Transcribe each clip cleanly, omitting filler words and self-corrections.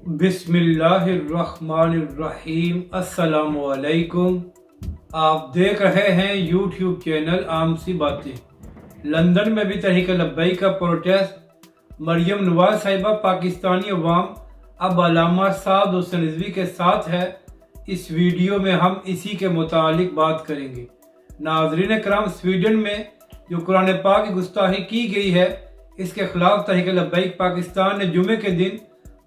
बिस्मिल्लाहिर्रहमानिर्रहीम। अस्सलाम वालेकुम। आप देख रहे हैं यूट्यूब चैनल आम सी बातें। लंदन में भी तहरीक लब्बैक का प्रोटेस्ट। मरियम नवाज साहिबा पाकिस्तानी अवाम अब अल्लामा साद हुसैन रिजवी के साथ है। इस वीडियो में हम इसी के मुतालिक बात करेंगे। नाज़रीन कराम, स्वीडन में जो कुरान पाक की गुस्ताखी की गई है, इसके खिलाफ तहरीक लब्बैक पाकिस्तान ने जुमे के दिन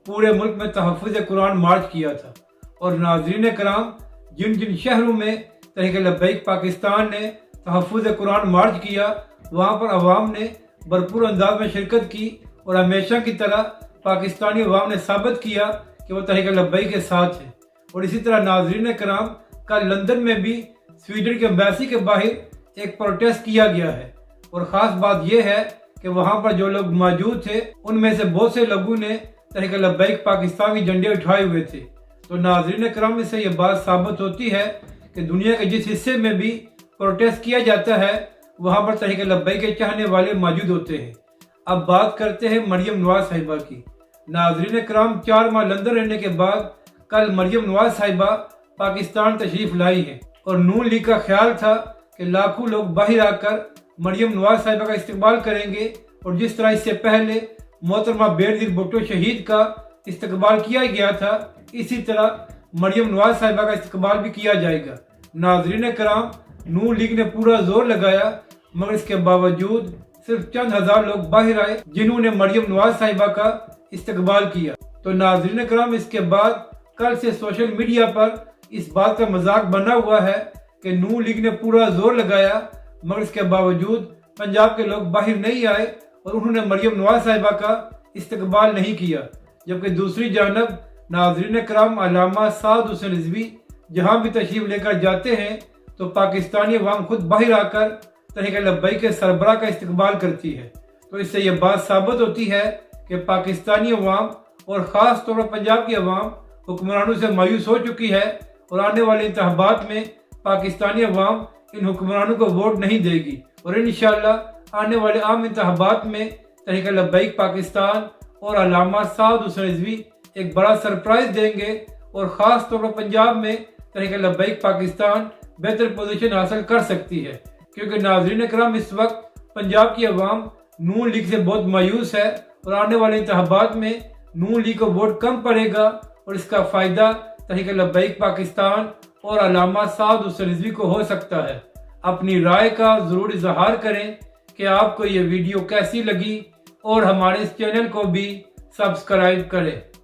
पूरे मुल्क में तहफ़्फ़ुज़ कुरान मार्च किया था। और नाज़रीन कराम, जिन जिन शहरों में तहरीक लब्बैक पाकिस्तान ने तहफ़्फ़ुज़ कुरान मार्च किया, वहाँ पर अवाम ने भरपूर अंदाज में शिरकत की और हमेशा की तरह पाकिस्तानी अवाम ने साबित किया कि वो तहरीक लब्बैक के साथ है। और इसी तरह नाज़रीन कराम, कल लंदन में भी स्वीडन के एम्बेसी के बाहर एक प्रोटेस्ट किया गया है। और ख़ास बात यह है कि वहाँ पर जो लोग मौजूद थे, उनमें से बहुत से लोगों ने तहरीक लब्बैक पाकिस्तान के झंडे उठाए हुए थे। तो नाज़रीन कराम, इससे ये बात साबित होती है कि दुनिया के जिस हिस्से में भी प्रोटेस्ट किया जाता है, वहाँ पर तहरीक लब्बैक के चाहने वाले मौजूद होते हैं। अब बात करते हैं मरियम नवाज साहिबा की। नाज़रीन कराम, 4 माह लंदन रहने के बाद कल मरियम नवाज साहिबा पाकिस्तान तशरीफ लाई है। और नून लीग का ख्याल था कि लाखों लोग बाहर आकर मरियम नवाज साहिबा का इस्तकबाल करेंगे। और जिस तरह इससे पहले मोहतरमा बेनज़ीर भुट्टो शहीद का इस्तकबाल किया गया था, इसी तरह मरियम नवाज साहिबा का इस्तकबाल भी किया जाएगा। नाज़रीन कराम, नून लीग ने पूरा जोर लगाया, मगर इसके बावजूद सिर्फ चंद हजार लोग बाहर आए जिन्होंने मरियम नवाज साहिबा का इस्तकबाल किया। तो नाज़रीन कराम, इसके बाद कल से सोशल मीडिया पर इस बात का मजाक बना हुआ है कि नून लीग ने पूरा जोर लगाया, मगर इसके बावजूद पंजाब के लोग बाहर नहीं आए और उन्होंने मरियम नवाज साहिबा का इस्तकबाल नहीं किया। जबकि दूसरी जानब नाज़रीन कराम, अल्लामा साद हुसैन रिजवी जहाँ भी तशरीफ लेकर जाते हैं, तो पाकिस्तानी अवाम खुद बाहर आकर तहरीक लब्बैक के सरबराह का इस्तकबाल करती है। तो इससे यह बात साबित होती है कि पाकिस्तानी अवाम और ख़ास तौर पर पंजाब की अवाम हुक्मरानों से मायूस हो चुकी है। और आने वाले इंतखाबात में पाकिस्तानी अवाम इन हुक्मरानों को वोट नहीं देगी। और इंशाअल्लाह आने वाले आम इंतखाबात में तहरीक लब्बैक पाकिस्तान और अल्लामा साद हुसैन रिजवी एक बड़ा सरप्राइज देंगे। और ख़ास तौर पर पंजाब में तहरीक लब्बैक पाकिस्तान बेहतर पोजीशन हासिल कर सकती है, क्योंकि नाज़रीन कराम, इस वक्त पंजाब की अवाम नून लीग से बहुत मायूस है। और आने वाले इंतखाबात में नून लीग को वोट कम पड़ेगा और इसका फ़ायदा तहरीक लब्बैक पाकिस्तान और अल्लामा साद हुसैन रिजवी को हो सकता है। अपनी राय का ज़रूर इजहार करें कि आपको ये वीडियो कैसी लगी, और हमारे इस चैनल को भी सब्सक्राइब करें।